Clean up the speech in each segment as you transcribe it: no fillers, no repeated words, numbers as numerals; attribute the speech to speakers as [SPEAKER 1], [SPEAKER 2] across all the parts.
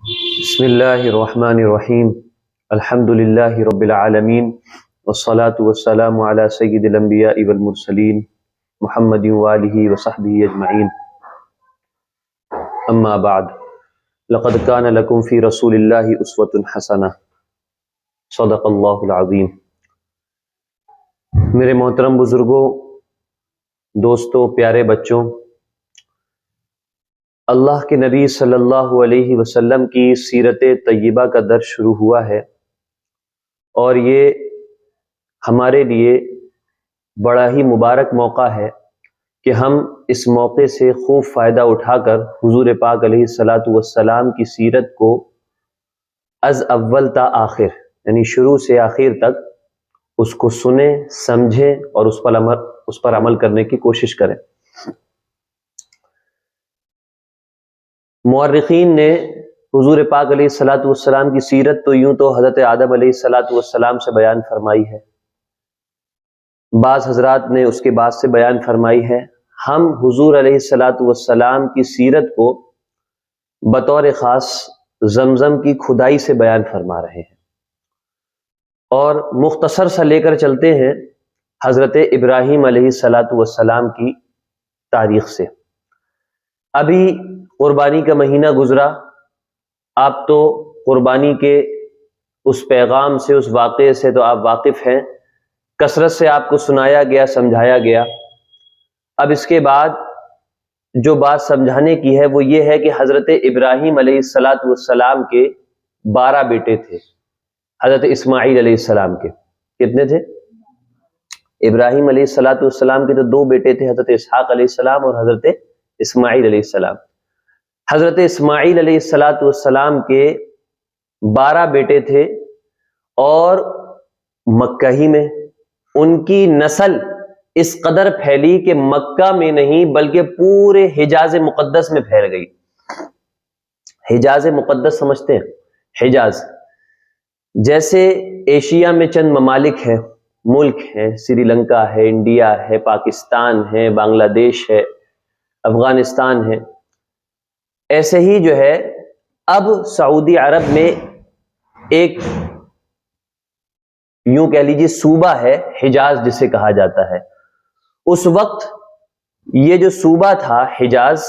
[SPEAKER 1] بسم اللہ الرحمن الرحیم الحمد للہ رب العالمین والصلاة والسلام علی سید الانبیاء والمرسلین محمد وآلہ وصحبہ اجمعین اما بعد لقد کان لکم فی رسول اللہ اسوۃ حسنہ صدق اللہ العظیم۔ میرے محترم بزرگوں، دوستوں، پیارے بچوں، اللہ کے نبی صلی اللہ علیہ وسلم کی سیرت طیبہ کا درس شروع ہوا ہے، اور یہ ہمارے لیے بڑا ہی مبارک موقع ہے کہ ہم اس موقع سے خوب فائدہ اٹھا کر حضور پاک علیہ الصلاۃ والسلام کی سیرت کو از اول تا آخر، یعنی شروع سے آخر تک اس کو سنیں، سمجھیں اور اس پر عمل کرنے کی کوشش کریں۔ مورخین نے حضور پاک علیہ الصلاۃ والسلام کی سیرت تو یوں تو حضرت آدم علیہ الصلاۃ والسلام سے بیان فرمائی ہے، بعض حضرات نے اس کے بعد سے بیان فرمائی ہے۔ ہم حضور علیہ الصلاۃ والسلام کی سیرت کو بطور خاص زمزم کی کھدائی سے بیان فرما رہے ہیں، اور مختصر سا لے کر چلتے ہیں حضرت ابراہیم علیہ الصلاۃ والسلام کی تاریخ سے۔ ابھی قربانی کا مہینہ گزرا، آپ تو قربانی کے اس پیغام سے، اس واقعے سے تو آپ واقف ہیں، کثرت سے آپ کو سنایا گیا، سمجھایا گیا۔ اب اس کے بعد جو بات سمجھانے کی ہے وہ یہ ہے کہ حضرت ابراہیم علیہ الصلاۃ والسلام کے 12 بیٹے تھے، حضرت اسماعیل علیہ السلام کے کتنے تھے؟ ابراہیم علیہ الصلاۃ والسلام کے تو 2 بیٹے تھے، حضرت اسحاق علیہ السلام اور حضرت اسماعیل علیہ السلام۔ حضرت اسماعیل علیہ الصلاۃ والسلام کے 12 بیٹے تھے، اور مکہ ہی میں ان کی نسل اس قدر پھیلی کہ مکہ میں نہیں بلکہ پورے حجاز مقدس میں پھیل گئی۔ حجاز مقدس سمجھتے ہیں؟ حجاز جیسے ایشیا میں چند ممالک ہیں، ملک ہیں، سری لنکا ہے، انڈیا ہے، پاکستان ہے، بنگلہ دیش ہے، افغانستان ہے، ایسے ہی جو ہے اب سعودی عرب میں ایک یوں کہہ لیجیے صوبہ ہے حجاز جسے کہا جاتا ہے۔ اس وقت یہ جو صوبہ تھا حجاز،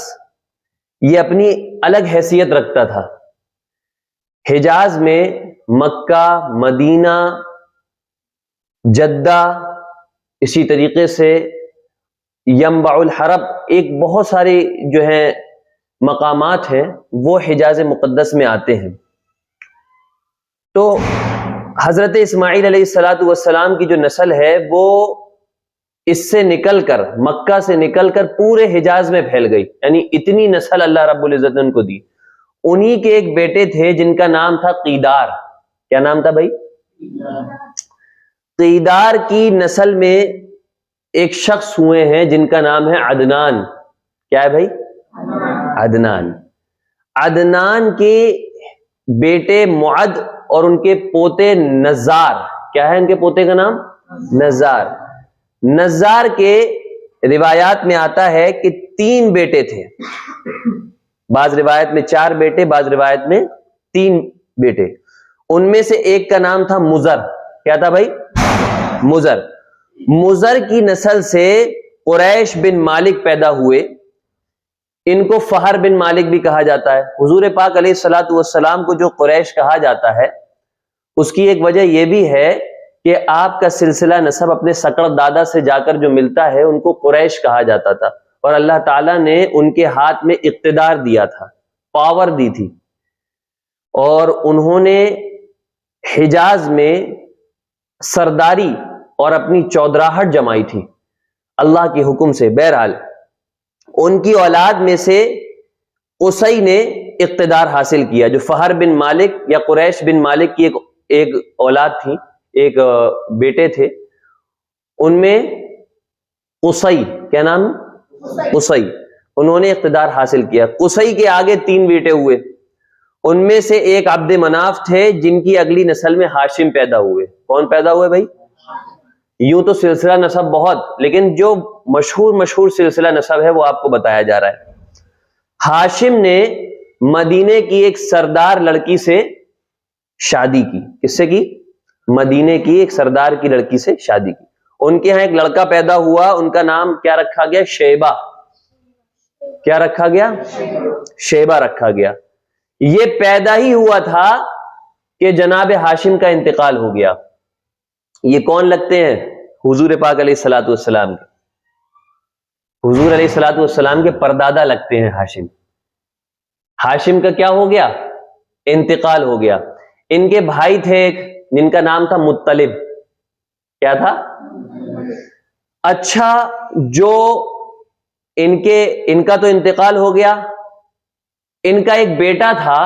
[SPEAKER 1] یہ اپنی الگ حیثیت رکھتا تھا۔ حجاز میں مکہ، مدینہ، جدہ، اسی طریقے سے ینبع الحرب، ایک بہت سارے جو ہیں مقامات ہیں وہ حجاز مقدس میں آتے ہیں۔ تو حضرت اسماعیل علیہ الصلاۃ والسلام کی جو نسل ہے وہ اس سے نکل کر، مکہ سے نکل کر پورے حجاز میں پھیل گئی، یعنی اتنی نسل اللہ رب العزت نے ان کو دی۔ انہی کے ایک بیٹے تھے جن کا نام تھا قیدار۔ کیا نام تھا بھائی؟ قیدار کی نسل میں ایک شخص ہوئے ہیں جن کا نام ہے عدنان۔ کیا ہے بھائی؟ عدنان۔ عدنان کے بیٹے معد اور ان کے پوتے نزار۔ کیا ہے ان کے پوتے کا نام؟ نزار۔ نزار کے روایات میں آتا ہے کہ 3 بیٹے تھے، بعض روایت میں 4 بیٹے، بعض روایت میں 3 بیٹے۔ ان میں سے ایک کا نام تھا مزر۔ کیا تھا بھائی؟ مزر۔ مزر کی نسل سے قریش بن مالک پیدا ہوئے، ان کو فہر بن مالک بھی کہا جاتا ہے۔ حضور پاک علیہ الصلاۃ والسلام کو جو قریش کہا جاتا ہے اس کی ایک وجہ یہ بھی ہے کہ آپ کا سلسلہ نسب اپنے سکڑ دادا سے جا کر جو ملتا ہے ان کو قریش کہا جاتا تھا، اور اللہ تعالیٰ نے ان کے ہاتھ میں اقتدار دیا تھا، پاور دی تھی، اور انہوں نے حجاز میں سرداری اور اپنی چودراہٹ جمائی تھی اللہ کے حکم سے۔ بہرحال ان کی اولاد میں سے قصی نے اقتدار حاصل کیا، جو فہر بن مالک یا قریش بن مالک کی ایک اولاد تھی، ایک بیٹے تھے، ان میں قصی، کیا نام؟ قصی، انہوں نے اقتدار حاصل کیا۔ قصی کے آگے 3 بیٹے ہوئے، ان میں سے ایک عبد مناف تھے جن کی اگلی نسل میں ہاشم پیدا ہوئے۔ کون پیدا ہوئے بھائی؟ یوں تو سلسلہ نسب بہت، لیکن جو مشہور سلسلہ نسب ہے وہ آپ کو بتایا جا رہا ہے۔ ہاشم نے مدینے کی ایک سردار لڑکی سے شادی کی. کس سے کی؟ مدینے کی ایک سردار کی لڑکی سے شادی کی. ان کے ہاں ایک لڑکا پیدا ہوا, ان کا نام کیا رکھا گیا؟ شیبہ. کیا رکھا گیا؟ شیبہ رکھا گیا. یہ پیدا ہی ہوا تھا کہ جناب ہاشم کا انتقال ہو گیا. یہ کون لگتے ہیں؟ حضور پاک علیہ الصلوۃ والسلام کے. حضور علیہ الصلوۃ والسلام کے پردادا لگتے ہیں ہاشم. ہاشم کا کیا ہو گیا؟ انتقال ہو گیا. ان کے بھائی تھے ایک جن کا نام تھا مطلب. کیا تھا؟ اچھا, جو ان کا تو انتقال ہو گیا. ان کا ایک بیٹا تھا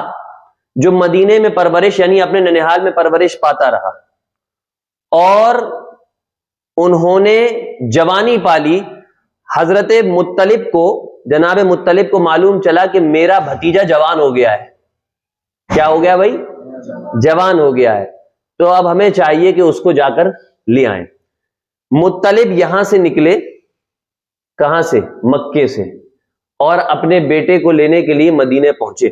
[SPEAKER 1] جو مدینے میں پرورش, یعنی اپنے ننیحال میں پرورش پاتا رہا, اور انہوں نے جوانی پالی. حضرت مطلب کو, جناب مطلب کو معلوم چلا کہ میرا بھتیجا جوان ہو گیا ہے. کیا ہو گیا بھائی؟ جوان ہو گیا ہے. تو اب ہمیں چاہیے کہ اس کو جا کر لے آئیں. مطلب یہاں سے نکلے. کہاں سے؟ مکے سے. اور اپنے بیٹے کو لینے کے لیے مدینے پہنچے.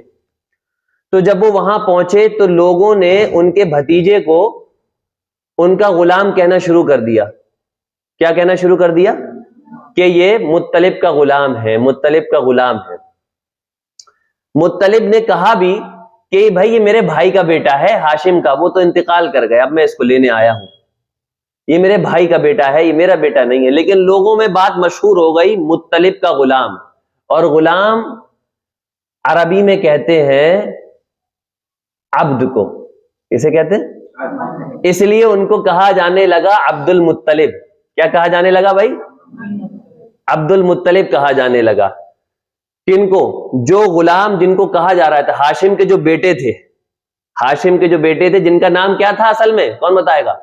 [SPEAKER 1] تو جب وہ وہاں پہنچے تو لوگوں نے ان کے بھتیجے کو ان کا غلام کہنا شروع کر دیا. کیا کہنا شروع کر دیا؟ کہ یہ مطلب کا غلام ہے, مطلب کا غلام ہے. مطلب نے کہا بھی کہ بھائی یہ میرے بھائی کا بیٹا ہے ہاشم کا, وہ تو انتقال کر گیا, اب میں اس کو لینے آیا ہوں. یہ میرے بھائی کا بیٹا ہے, یہ میرا بیٹا نہیں ہے. لیکن لوگوں میں بات مشہور ہو گئی مطلب کا غلام. اور غلام عربی میں کہتے ہیں عبد کو. اسے کہتے ہیں, اس لیے ان کو کہا جانے لگا عبد المطلب. کیا کہا جانے لگا بھائی؟ عبد المطلب کہا جانے لگا. کن کو؟ جو غلام جن کو کہا جا رہا تھا, ہاشم کے جو بیٹے تھے. ہاشم کے جو بیٹے تھے جن کا نام کیا تھا اصل میں؟ کون بتائے گا؟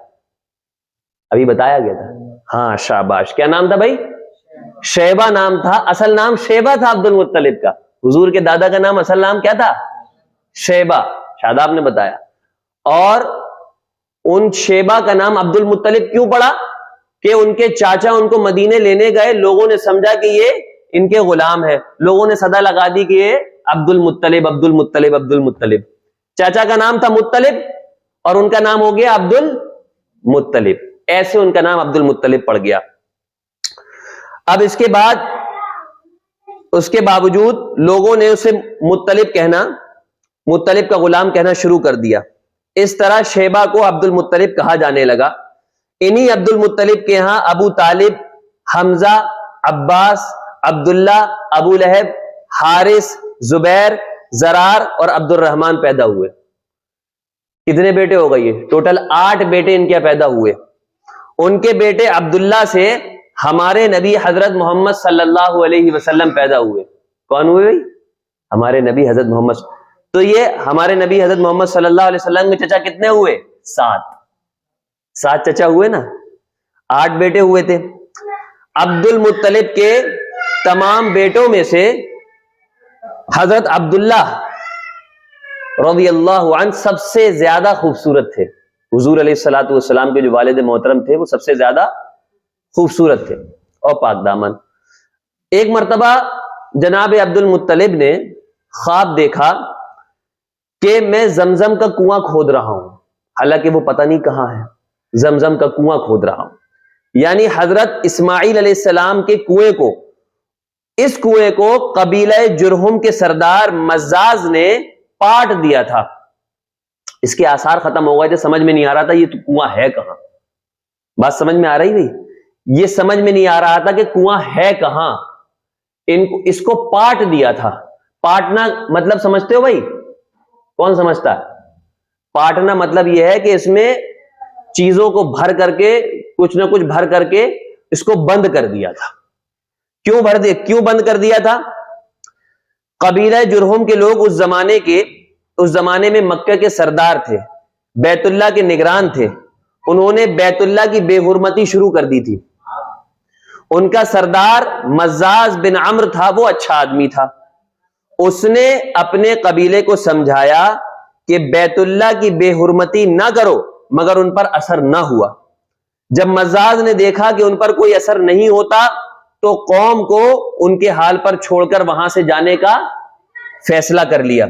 [SPEAKER 1] ابھی بتایا گیا تھا. ہاں شاباش. کیا نام تھا بھائی؟ شیبہ نام تھا. اصل نام شیبہ تھا عبد المطلب کا. حضور کے دادا کا نام اصل نام کیا تھا؟ شیبہ. شاداب نے بتایا. اور ان شیبہ کا نام عبد المطلب کیوں پڑا؟ کہ ان کے چاچا ان کو مدینے لینے گئے, لوگوں نے سمجھا کہ یہ ان کے غلام ہے, لوگوں نے صدا لگا دی کہ یہ عبد المطلب عبد المطلب عبد المطلب. چاچا کا نام تھا مطلب اور ان کا نام ہو گیا عبد المطلب. ایسے ان کا نام عبد المطلب پڑ گیا. اب اس کے باوجود لوگوں نے اسے مطلب کہنا, مطلب کا غلام کہنا شروع کر دیا. اس طرح شیبہ کو عبد المطلب کہا جانے لگا. انہی عبد المطلب کے ہاں ابو طالب, حمزہ, عباس, عبداللہ, ابو لہب, حارث, زبیر, زرار اور عبد الرحمن پیدا ہوئے. کتنے بیٹے ہو گئے؟ ٹوٹل 8 بیٹے ان کے پیدا ہوئے. ان کے بیٹے عبداللہ سے ہمارے نبی حضرت محمد صلی اللہ علیہ وسلم پیدا ہوئے. کون ہوئے بھائی؟ ہمارے نبی حضرت محمد. تو یہ ہمارے نبی حضرت محمد صلی اللہ علیہ وسلم کے چچا کتنے ہوئے؟ 7 چچا ہوئے نا. 8 بیٹے ہوئے تھے. عبد المطلب کے تمام بیٹوں میں سے حضرت عبداللہ رضی اللہ عنہ سب سے زیادہ خوبصورت تھے. حضور علیہ الصلوۃ والسلام کے جو والد محترم تھے وہ سب سے زیادہ خوبصورت تھے اور پاک دامن. ایک مرتبہ جناب عبد المطلب نے خواب دیکھا کہ میں زمزم کا کنواں کھود رہا ہوں, حالانکہ وہ پتہ نہیں کہاں ہے. زمزم کا کنواں کھود رہا ہوں, یعنی حضرت اسماعیل علیہ السلام کے کنویں کو, اس کنویں کو قبیلہ جرہم کے سردار مزاز نے پاٹ دیا تھا. اس کے آثار ختم ہو گئے تھے, سمجھ میں نہیں آ رہا تھا یہ تو کنواں ہے کہاں. بات سمجھ میں آ رہی بھائی؟ یہ سمجھ میں نہیں آ رہا تھا کہ کنواں ہے کہاں. اس کو پاٹ دیا تھا. پاٹنا مطلب سمجھتے ہو بھائی؟ کون سمجھتا ہے؟ پاٹنا مطلب یہ ہے کہ اس میں چیزوں کو بھر کر کے, کچھ نہ کچھ بھر کر کے اس کو بند کر دیا تھا. کیوں بند کر دیا تھا؟ قبیلہ جرہم کے لوگ اس زمانے میں مکہ کے سردار تھے, بیت اللہ کے نگران تھے. انہوں نے بیت اللہ کی بے حرمتی شروع کر دی تھی. ان کا سردار مزاز بن عمرو تھا, وہ اچھا آدمی تھا. اس نے اپنے قبیلے کو سمجھایا کہ بیت اللہ کی بے حرمتی نہ کرو, مگر ان پر اثر نہ ہوا. جب مزاز نے دیکھا کہ ان پر کوئی اثر نہیں ہوتا تو قوم کو ان کے حال پر چھوڑ کر وہاں سے جانے کا فیصلہ کر لیا.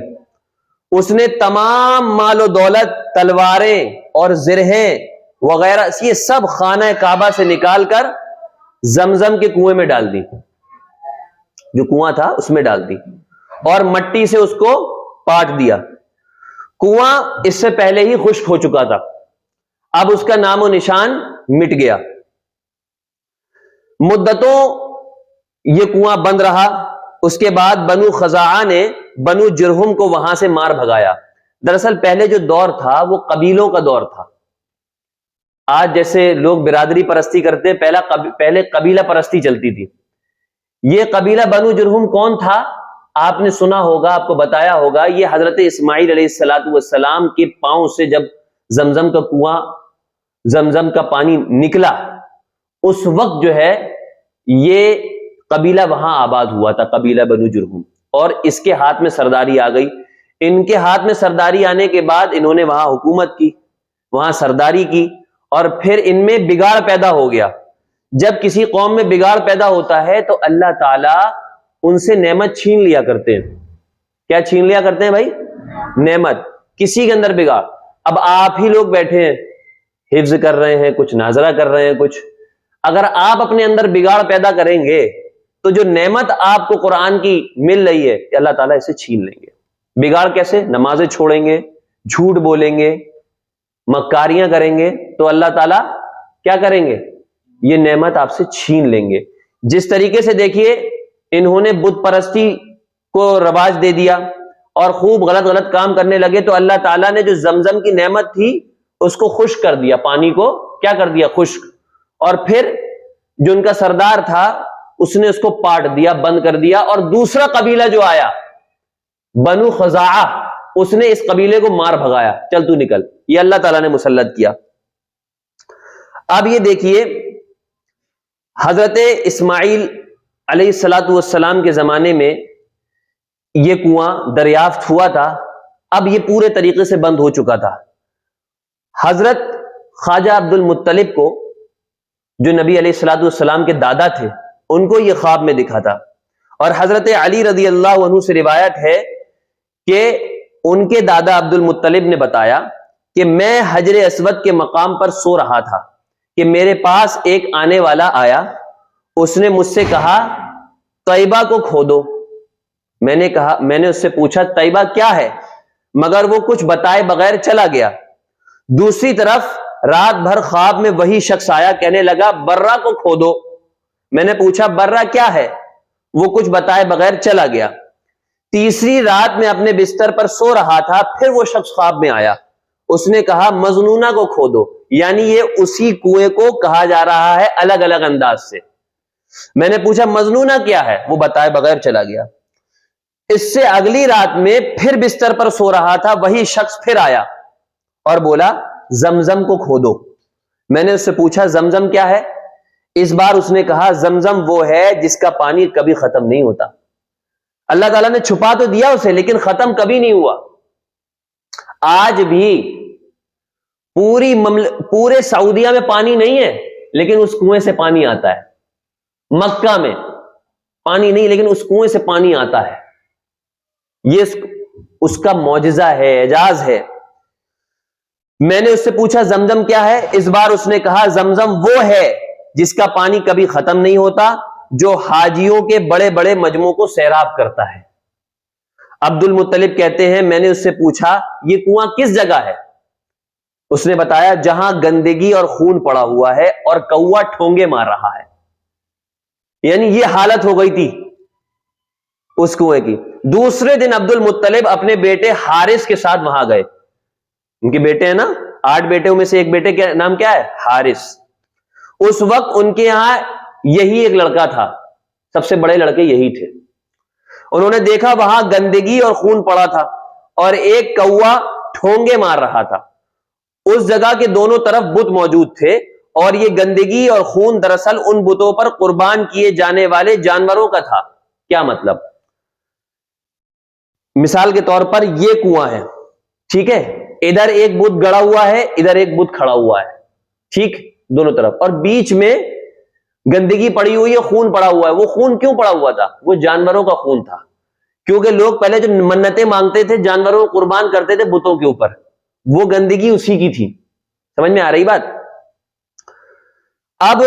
[SPEAKER 1] اس نے تمام مال و دولت، تلواریں اور زرہیں وغیرہ یہ سب خانہ کعبہ سے نکال کر زمزم کے کنویں میں ڈال دی. جو کنواں تھا اس میں ڈال دی اور مٹی سے اس کو پاٹ دیا. کنواں اس سے پہلے ہی خشک ہو چکا تھا، اب اس کا نام و نشان مٹ گیا. مدتوں یہ کنواں بند رہا. اس کے بعد بنو خزاعہ نے بنو جرہم کو وہاں سے مار بھگایا. دراصل پہلے جو دور تھا وہ قبیلوں کا دور تھا. آج جیسے لوگ برادری پرستی کرتے، پہلے قبیلہ پرستی چلتی تھی. یہ قبیلہ بنو جرہم کون تھا؟ آپ نے سنا ہوگا، آپ کو بتایا ہوگا. یہ حضرت اسماعیل علیہ السلام کے پاؤں سے جب زمزم کا کنواں، زمزم کا پانی نکلا، اس وقت جو ہے یہ قبیلہ وہاں آباد ہوا تھا، قبیلہ بنو جرہم. اور اس کے ہاتھ میں سرداری آ گئی. ان کے ہاتھ میں سرداری آنے کے بعد انہوں نے وہاں حکومت کی، وہاں سرداری کی، اور پھر ان میں بگاڑ پیدا ہو گیا. جب کسی قوم میں بگاڑ پیدا ہوتا ہے تو اللہ تعالیٰ ان سے نعمت چھین لیا کرتے ہیں. کیا چھین لیا کرتے ہیں بھائی؟ نعمت. کسی کے اندر بگاڑ، اب آپ ہی لوگ بیٹھے ہیں، حفظ کر رہے ہیں، کچھ ناظرہ کر رہے ہیں، کچھ، اگر آپ اپنے اندر بگاڑ پیدا کریں گے تو جو نعمت آپ کو قرآن کی مل رہی ہے اللہ تعالیٰ اسے چھین لیں گے. بگاڑ کیسے؟ نمازیں چھوڑیں گے، جھوٹ بولیں گے، مکاریاں کریں گے، تو اللہ تعالیٰ کیا کریں گے؟ یہ نعمت آپ سے چھین لیں گے. جس طریقے سے دیکھیے انہوں نے بت پرستی کو رواج دے دیا اور خوب غلط کام کرنے لگے، تو اللہ تعالیٰ نے جو زمزم کی نعمت تھی اس کو خشک کر دیا، پانی کو کیا کر دیا؟ خشک. اور پھر جو ان کا سردار تھا اس نے اس کو پاٹ دیا، بند کر دیا. اور دوسرا قبیلہ جو آیا بنو خزاعہ، اس نے اس قبیلے کو مار بھگایا، چل تو نکل. یہ اللہ تعالیٰ نے مسلط کیا. اب یہ دیکھیے حضرت اسماعیل علیہ السلام کے زمانے میں یہ کنواں دریافت ہوا تھا. اب یہ پورے طریقے سے بند ہو چکا تھا. حضرت خواجہ عبد المطلب کو، جو نبی علیہ السلام کے دادا تھے، ان کو یہ خواب میں دکھا تھا. اور حضرت علی رضی اللہ عنہ سے روایت ہے کہ ان کے دادا عبد المطلب نے بتایا کہ میں حجر اسود کے مقام پر سو رہا تھا کہ میرے پاس ایک آنے والا آیا. اس نے مجھ سے کہا طیبہ کو کھودو. میں نے اس سے پوچھا طیبہ کیا ہے، مگر وہ کچھ بتائے بغیر چلا گیا. دوسری طرف رات بھر خواب میں وہی شخص آیا، کہنے لگا برہ کو کھودو. میں نے پوچھا برہ کیا ہے، وہ کچھ بتائے بغیر چلا گیا. تیسری رات میں اپنے بستر پر سو رہا تھا، پھر وہ شخص خواب میں آیا. اس نے کہا مظنونہ کو کھودو. یعنی یہ اسی کنویں کو کہا جا رہا ہے الگ الگ انداز سے. میں نے پوچھا مظنونہ کیا ہے، وہ بتائے بغیر چلا گیا. اس سے اگلی رات میں پھر بستر پر سو رہا تھا، وہی شخص پھر آیا اور بولا زمزم کو کھودو. میں نے اس سے پوچھا زمزم کیا ہے. اس بار اس نے کہا زمزم وہ ہے جس کا پانی کبھی ختم نہیں ہوتا. اللہ تعالیٰ نے چھپا تو دیا اسے لیکن ختم کبھی نہیں ہوا. آج بھی پورے سعودیہ میں پانی نہیں ہے لیکن اس کنویں سے پانی آتا ہے. مکہ میں پانی نہیں لیکن اس کنویں سے پانی آتا ہے. یہ اس کا معجزہ ہے، اعجاز ہے. میں نے اس سے پوچھا زمزم کیا ہے. اس بار اس نے کہا زمزم وہ ہے جس کا پانی کبھی ختم نہیں ہوتا، جو حاجیوں کے بڑے بڑے مجمعوں کو سیراب کرتا ہے. عبد المطلب کہتے ہیں میں نے اس سے پوچھا یہ کنواں کس جگہ ہے. اس نے بتایا جہاں گندگی اور خون پڑا ہوا ہے اور کوا ٹھونگے مار رہا ہے. یعنی یہ حالت ہو گئی تھی اس کنویں کی. دوسرے دن عبد المطلب اپنے بیٹے حارث کے ساتھ وہاں گئے. ان کے بیٹے ہیں نا، 8 بیٹوں میں سے ایک بیٹے کا نام کیا ہے؟ حارث. اس وقت ان کے یہاں یہی ایک لڑکا تھا، سب سے بڑے لڑکے یہی تھے. انہوں نے دیکھا وہاں گندگی اور خون پڑا تھا اور ایک کوا ٹھونگے مار رہا تھا. اس جگہ کے دونوں طرف بت موجود تھے اور یہ گندگی اور خون دراصل ان بتوں پر قربان کیے جانے والے جانوروں کا تھا. کیا مطلب؟ مثال کے طور پر یہ کنواں ہے، ٹھیک ہے، ادھر ایک بت گڑا ہوا ہے، ادھر ایک بت کھڑا ہوا ہے، ٹھیک، دونوں طرف، اور بیچ میں گندگی پڑی ہوئی ہے، خون پڑا ہوا ہے. وہ خون کیوں پڑا ہوا تھا؟ وہ جانوروں کا خون تھا. کیونکہ لوگ پہلے جو منتیں مانگتے تھے جانوروں کو قربان کرتے تھے بتوں کے اوپر، وہ گندگی اسی کی تھی. سمجھ میں آ رہی بات؟ اب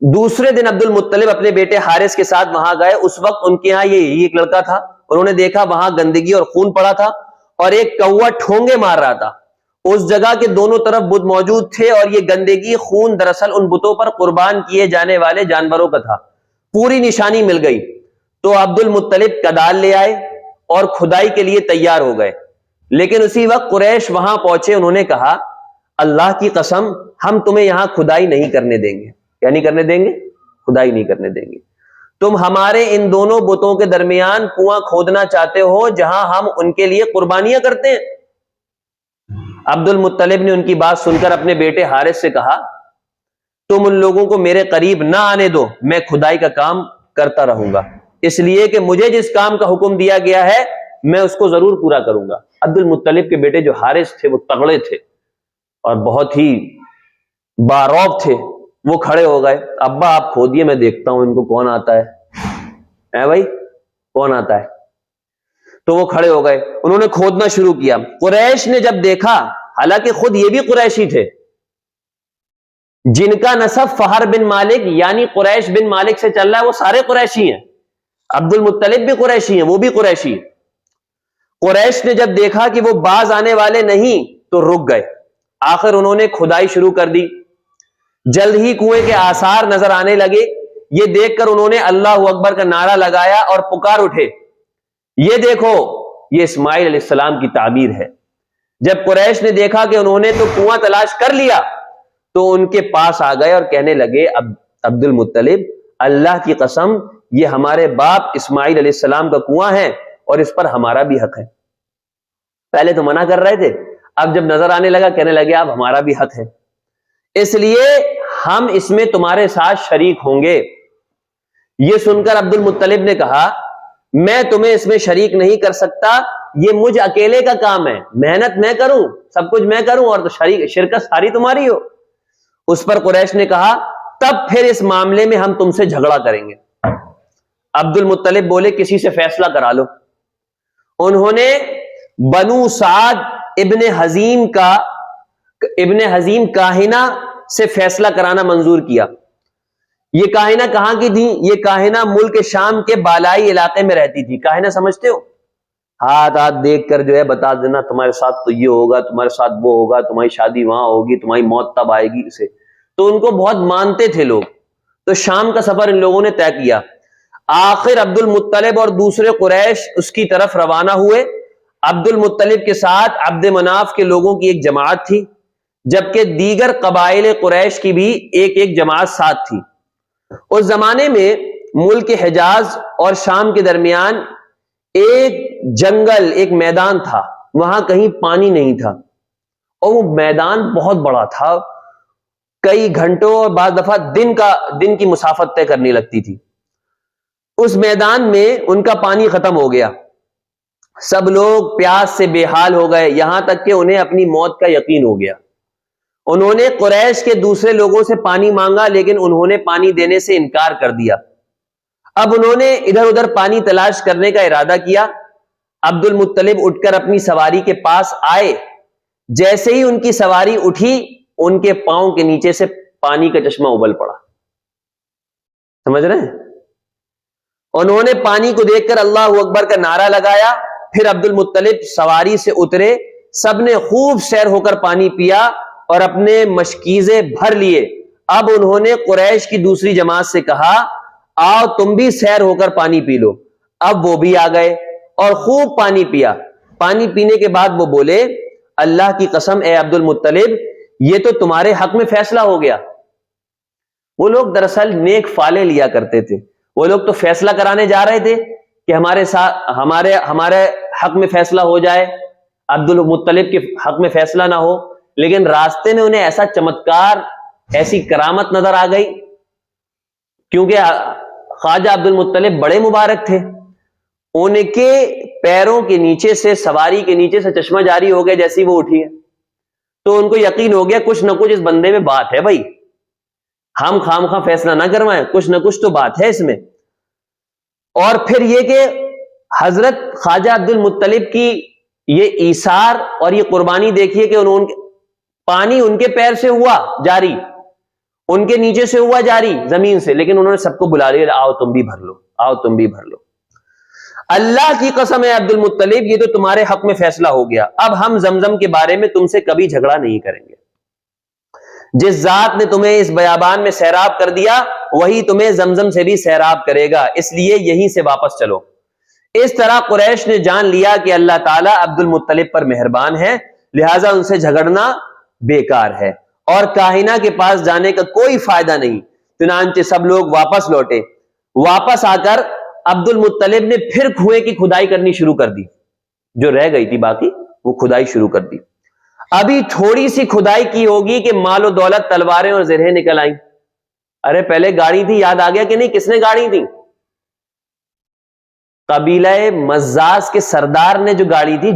[SPEAKER 1] دوسرے دن عبد المطلب اپنے بیٹے حارث کے ساتھ وہاں گئے. اس وقت ان کے ہاں یہ ایک لڑکا تھا. انہوں نے دیکھا وہاں گندگی اور خون پڑا تھا اور ایک کوا ٹھونگے مار رہا تھا. اس جگہ کے دونوں طرف بت موجود تھے اور یہ گندگی خون دراصل ان بتوں پر قربان کیے جانے والے جانوروں کا تھا. پوری نشانی مل گئی تو عبد المطلب کدال لے آئے اور کھدائی کے لیے تیار ہو گئے. لیکن اسی وقت قریش وہاں پہنچے. انہوں نے کہا اللہ کی قسم ہم تمہیں یہاں کھدائی نہیں کرنے دیں گے. کیا نہیں کرنے دیں گے؟ کھدائی نہیں کرنے دیں گے. تم ہمارے ان دونوں بتوں کے درمیان کنواں کھودنا چاہتے ہو جہاں ہم ان کے لیے قربانیاں کرتے ہیں. عبد المطلب نے ان کی بات سن کر اپنے بیٹے حارث سے کہا تم ان لوگوں کو میرے قریب نہ آنے دو، میں کھدائی کا کام کرتا رہوں گا، اس لیے کہ مجھے جس کام کا حکم دیا گیا ہے میں اس کو ضرور پورا کروں گا. عبد المطلب کے بیٹے جو حارث تھے وہ تگڑے تھے اور بہت ہی باروب تھے. وہ کھڑے ہو گئے. ابا آپ کھودیے میں دیکھتا ہوں ان کو کون آتا ہے. بھائی کون آتا ہے؟ تو وہ کھڑے ہو گئے. انہوں نے کھودنا شروع کیا. قریش نے جب دیکھا، حالانکہ خود یہ بھی قریشی تھے، جن کا نسب فہر بن مالک یعنی قریش بن مالک سے چل رہا ہے، وہ سارے قریشی ہیں. عبد المطلب بھی قریشی ہیں، وہ بھی قریشی ہیں. قریش نے جب دیکھا کہ وہ باز آنے والے نہیں تو رک گئے. آخر انہوں نے کھدائی شروع کر دی. جلد ہی کنویں کے آثار نظر آنے لگے. یہ دیکھ کر انہوں نے اللہ اکبر کا نعرہ لگایا اور پکار اٹھے یہ دیکھو یہ اسماعیل علیہ السلام کی تعبیر ہے. جب قریش نے دیکھا کہ انہوں نے تو کنواں تلاش کر لیا تو ان کے پاس آ گئے اور کہنے لگے عبد المطلب اللہ کی قسم یہ ہمارے باپ اسماعیل علیہ السلام کا کنواں ہے اور اس پر ہمارا بھی حق ہے. پہلے تو منع کر رہے تھے، اب جب نظر آنے لگا کہنے لگے اب ہمارا بھی حق ہے، اس لیے ہم اس میں تمہارے ساتھ شریک ہوں گے. یہ سن کر عبد المطلب نے کہا میں تمہیں اس میں شریک نہیں کر سکتا، یہ مجھ اکیلے کا کام ہے، محنت میں کروں، سب کچھ میں کروں اور تو شرکت ساری تمہاری ہو. اس پر قریش نے کہا تب پھر اس معاملے میں ہم تم سے جھگڑا کریں گے. عبد المطلب بولے کسی سے فیصلہ کرا لو. انہوں نے بنو سعد ابن حزیم کاہنہ سے فیصلہ کرانا منظور کیا. یہ کاہنہ کہاں کی تھی؟ یہ کاہنہ ملک شام کے بالائی علاقے میں رہتی تھی. کاہنہ سمجھتے ہو؟ ہاتھ دیکھ کر جو ہے بتا دینا تمہارے ساتھ تو یہ ہوگا، تمہارے ساتھ وہ ہوگا، تمہاری شادی وہاں ہوگی، تمہاری موت تب آئے گی اسے. تو ان کو بہت مانتے تھے لوگ. تو شام کا سفر ان لوگوں نے طے کیا. آخر عبد المطلب اور دوسرے قریش اس کی طرف روانہ ہوئے. عبد المطلب کے ساتھ عبد مناف کے لوگوں کی ایک جماعت تھی، جبکہ دیگر قبائل قریش کی بھی ایک جماعت ساتھ تھی. اس زمانے میں ملک حجاز اور شام کے درمیان ایک جنگل، ایک میدان تھا. وہاں کہیں پانی نہیں تھا اور وہ میدان بہت بڑا تھا، کئی گھنٹوں اور بعض دفعہ دن کی مسافت طے کرنی لگتی تھی. اس میدان میں ان کا پانی ختم ہو گیا. سب لوگ پیاس سے بے حال ہو گئے، یہاں تک کہ انہیں اپنی موت کا یقین ہو گیا. انہوں نے قریش کے دوسرے لوگوں سے پانی مانگا لیکن انہوں نے پانی دینے سے انکار کر دیا. اب انہوں نے ادھر ادھر پانی تلاش کرنے کا ارادہ کیا. عبد المطلب اٹھ کر اپنی سواری کے پاس آئے. جیسے ہی ان کی سواری اٹھی ان کے پاؤں کے نیچے سے پانی کا چشمہ ابل پڑا. سمجھ رہے ہیں؟ انہوں نے پانی کو دیکھ کر اللہ اکبر کا نعرہ لگایا. پھر عبد المطلب سواری سے اترے. سب نے خوب سیر ہو کر پانی پیا اور اپنے مشکیزے بھر لیے. اب انہوں نے قریش کی دوسری جماعت سے کہا آؤ تم بھی سیر ہو کر پانی پی لو. اب وہ بھی آ گئے اور خوب پانی پیا. پانی پینے کے بعد وہ بولے اللہ کی قسم اے عبد المطلب یہ تو تمہارے حق میں فیصلہ ہو گیا. وہ لوگ دراصل نیک فالے لیا کرتے تھے. وہ لوگ تو فیصلہ کرانے جا رہے تھے کہ ہمارے حق میں فیصلہ ہو جائے، عبد المطلب کے حق میں فیصلہ نہ ہو. لیکن راستے میں انہیں ایسا چمتکار، ایسی کرامت نظر آ گئی، کیونکہ خواجہ عبد المطلب بڑے مبارک تھے. ان کے پیروں کے نیچے سے، سواری کے نیچے سے چشمہ جاری ہو گیا جیسی وہ اٹھی ہے. تو ان کو یقین ہو گیا کچھ نہ کچھ اس بندے میں بات ہے. بھائی ہم خام خواہ فیصلہ نہ کروائیں، کچھ نہ کچھ تو بات ہے اس میں. اور پھر یہ کہ حضرت خواجہ عبد المطلب کی یہ ایثار اور یہ قربانی دیکھیے کہ پانی ان کے پیر سے ہوا جاری، ان کے نیچے سے ہوا جاری زمین سے، لیکن انہوں نے سب کو بلا لیا، آؤ تم بھی بھر لو، آؤ تم بھی بھر لو۔ اللہ کی قسم ہے عبد المطلب، یہ تو تمہارے حق میں فیصلہ ہو گیا، اب ہم زمزم کے بارے میں تم سے کبھی جھگڑا نہیں کریں گے۔ جس ذات نے تمہیں اس بیابان میں سیراب کر دیا وہی تمہیں زمزم سے بھی سیراب کرے گا، اس لیے یہیں سے واپس چلو۔ اس طرح قریش نے جان لیا کہ اللہ تعالیٰ عبد المطلب پر مہربان ہے، لہٰذا ان سے جھگڑنا بیکار ہے اور کاہنہ کے پاس جانے کا کوئی فائدہ نہیں۔ چنانچہ سب لوگ واپس لوٹے۔ واپس آ کر عبد المطلب نے پھر کنویں کی کھدائی کرنی شروع کر دی، جو رہ گئی تھی باقی وہ کھدائی شروع کر دی۔ ابھی تھوڑی سی کھدائی کی ہوگی کہ مال و دولت، تلواریں اور زرہیں نکل آئیں۔ ارے پہلے گاڑی تھی، یاد آ گیا کہ نہیں؟ کس نے گاڑی تھی؟ قبیلہ مزاز کے سردار نے جو گاڑی تھی،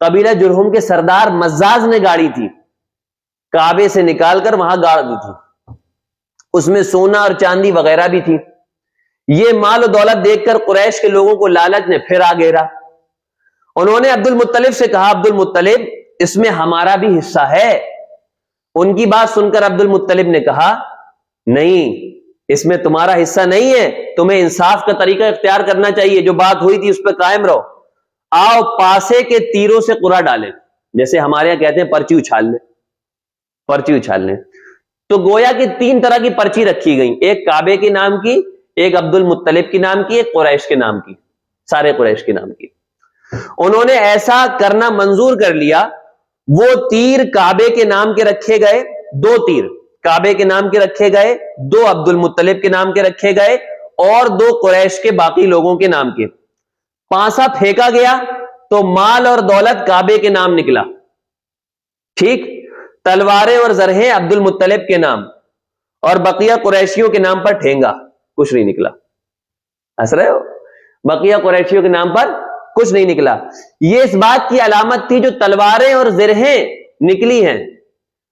[SPEAKER 1] قبیلہ جرہم کے سردار مزاز نے گاڑی تھی، کعبے سے نکال کر وہاں گاڑ دی تھی، اس میں سونا اور چاندی وغیرہ بھی تھی۔ یہ مال و دولت دیکھ کر قریش کے لوگوں کو لالچ نے پھر آ گھیرا۔ انہوں نے عبد المطلب سے کہا، عبد المطلب اس میں ہمارا بھی حصہ ہے۔ ان کی بات سن کر عبد المطلب نے کہا، نہیں، اس میں تمہارا حصہ نہیں ہے، تمہیں انصاف کا طریقہ اختیار کرنا چاہیے، جو بات ہوئی تھی اس پہ قائم رہو۔ آؤ پاسے کے تیروں سے قرعہ ڈالیں، جیسے ہمارے یہاں کہتے ہیں پرچی اچھال لیں، پرچی اچھال لیں۔ تو گویا کہ 3 طرح کی پرچی رکھی گئی، ایک کعبے کے نام کی، ایک عبد المطلب کے نام کی، ایک قریش کے نام کی، سارے قریش کے نام کی۔ انہوں نے ایسا کرنا منظور کر لیا۔ وہ تیر کعبے کے نام کے رکھے گئے، 2 تیر کعبے کے نام کے رکھے گئے، 2 عبد المطلب کے نام کے رکھے گئے اور 2 قریش کے باقی لوگوں کے نام کے۔ پانسا پھینکا گیا تو مال اور دولت کعبے کے نام نکلا، ٹھیک، تلواریں اور زرہیں عبد المطلب کے نام، اور بقیہ قریشیوں کے نام پر ٹھینگا، کچھ نہیں نکلا۔ ہنس رہے ہو؟ بقیہ قریشیوں کے نام پر کچھ نہیں نکلا۔ یہ اس بات کی علامت تھی جو تلواریں اور زرہیں نکلی ہیں،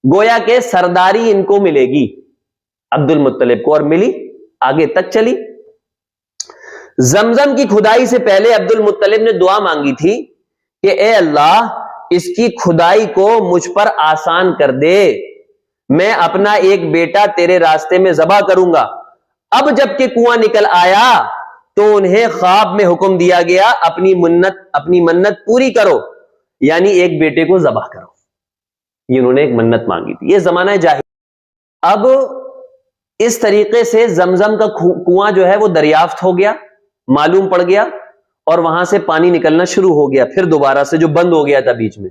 [SPEAKER 1] گویا کہ سرداری ان کو ملے گی، عبد المطلب کو، اور ملی، آگے تک چلی۔ زمزم کی کھدائی سے پہلے عبد المطلب نے دعا مانگی تھی کہ اے اللہ اس کی کھدائی کو مجھ پر آسان کر دے، میں اپنا ایک بیٹا تیرے راستے میں ذبح کروں گا۔ اب جب کہ کنواں نکل آیا تو انہیں خواب میں حکم دیا گیا، اپنی منت پوری کرو، یعنی ایک بیٹے کو ذبح کرو۔ یہ انہوں نے ایک منت مانگی تھی، یہ زمانہ جاہل۔ اب اس طریقے سے زمزم کا کنواں جو ہے وہ دریافت ہو گیا، معلوم پڑ گیا، اور وہاں سے پانی نکلنا شروع ہو گیا، پھر دوبارہ سے جو بند ہو گیا تھا بیچ میں۔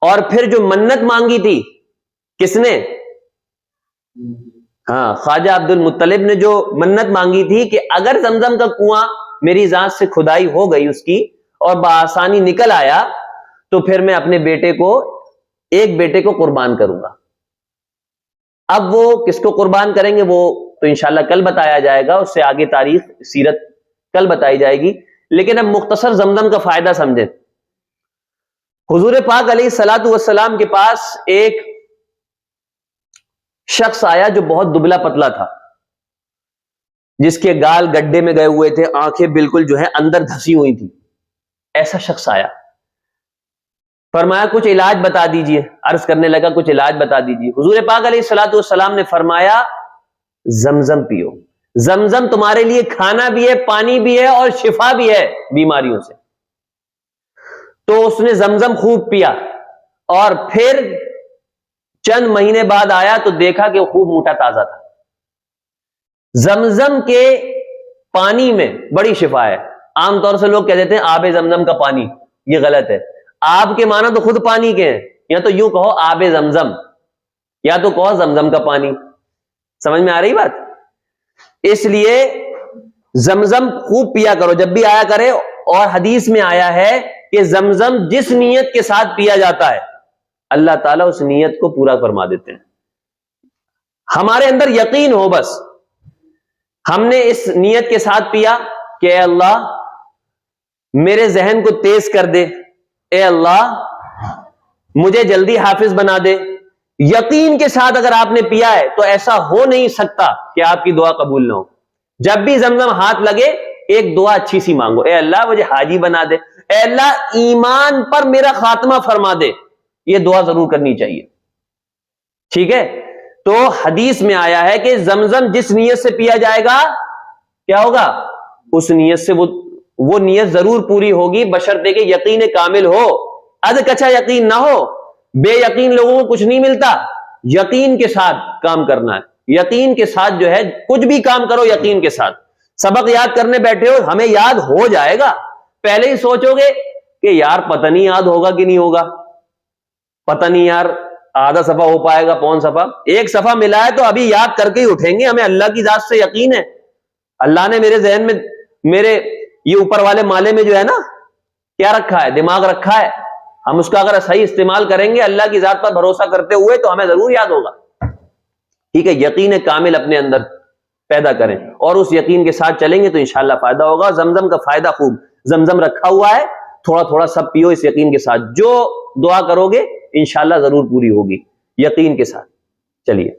[SPEAKER 1] اور پھر جو منت مانگی تھی کس نے؟ ہاں، خواجہ عبد المطلب نے جو منت مانگی تھی کہ اگر زمزم کا کنواں میری ذات سے کھدائی ہو گئی اس کی اور بآسانی نکل آیا تو پھر میں اپنے ایک بیٹے کو قربان کروں گا۔ اب وہ کس کو قربان کریں گے وہ تو انشاءاللہ کل بتایا جائے گا، اس سے آگے تاریخ سیرت کل بتائی جائے گی، لیکن اب مختصر زمزم کا فائدہ سمجھیں۔ حضور پاک علیہ الصلوۃ والسلام کے پاس ایک شخص آیا جو بہت دبلا پتلا تھا، جس کے گال گڈھے میں گئے ہوئے تھے، آنکھیں بالکل جو ہے اندر دھسی ہوئی تھی، ایسا شخص آیا۔ فرمایا کچھ علاج بتا دیجئے، عرض کرنے لگا کچھ علاج بتا دیجئے۔ حضور پاک علیہ الصلوۃ والسلام نے فرمایا زمزم پیو، زمزم تمہارے لیے کھانا بھی ہے، پانی بھی ہے اور شفا بھی ہے بیماریوں سے۔ تو اس نے زمزم خوب پیا، اور پھر چند مہینے بعد آیا تو دیکھا کہ وہ خوب موٹا تازہ تھا۔ زمزم کے پانی میں بڑی شفا ہے۔ عام طور سے لوگ کہہ دیتے ہیں آب زمزم کا پانی، یہ غلط ہے۔ آب کے معنی تو خود پانی کے ہیں، یا تو یوں کہو آب زمزم، یا تو کہو زمزم کا پانی۔ سمجھ میں آ رہی بات؟ اس لیے زمزم خوب پیا کرو جب بھی آیا کرے، اور حدیث میں آیا ہے کہ زمزم جس نیت کے ساتھ پیا جاتا ہے اللہ تعالیٰ اس نیت کو پورا فرما دیتے ہیں۔ ہمارے اندر یقین ہو، بس ہم نے اس نیت کے ساتھ پیا کہ اے اللہ میرے ذہن کو تیز کر دے، اے اللہ مجھے جلدی حافظ بنا دے۔ یقین کے ساتھ اگر آپ نے پیا ہے تو ایسا ہو نہیں سکتا کہ آپ کی دعا قبول نہ ہو۔ جب بھی زمزم ہاتھ لگے ایک دعا اچھی سی مانگو، اے اللہ مجھے حاجی بنا دے، اے اللہ ایمان پر میرا خاتمہ فرما دے، یہ دعا ضرور کرنی چاہیے، ٹھیک ہے؟ تو حدیث میں آیا ہے کہ زمزم جس نیت سے پیا جائے گا کیا ہوگا، اس نیت سے وہ نیت ضرور پوری ہوگی، بشرطے کہ یقین کامل ہو، اد کچا یقین نہ ہو۔ بے یقین لوگوں کو کچھ نہیں ملتا، یقین کے ساتھ کام کرنا ہے، یقین کے ساتھ جو ہے کچھ بھی کام کرو یقین کے ساتھ۔ سبق یاد کرنے بیٹھے ہو، ہمیں یاد ہو جائے گا، پہلے ہی سوچو گے کہ یار پتہ نہیں یاد ہوگا کہ نہیں ہوگا، پتہ نہیں یار آدھا صفحہ ہو پائے گا، پون صفحہ، ایک صفحہ ملا ہے تو ابھی یاد کر کے ہی اٹھیں گے، ہمیں اللہ کی ذات سے یقین ہے، اللہ نے میرے ذہن میں، میرے یہ اوپر والے مالے میں جو ہے نا کیا رکھا ہے، دماغ رکھا ہے، ہم اس کا اگر صحیح استعمال کریں گے اللہ کی ذات پر بھروسہ کرتے ہوئے تو ہمیں ضرور یاد ہوگا، ٹھیک ہے؟ یقین کامل اپنے اندر پیدا کریں اور اس یقین کے ساتھ چلیں گے تو انشاءاللہ فائدہ ہوگا۔ زمزم کا فائدہ خوب، زمزم رکھا ہوا ہے، تھوڑا تھوڑا سب پیو اس یقین کے ساتھ، جو دعا کرو گے انشاءاللہ ضرور پوری ہوگی یقین کے ساتھ۔ چلیے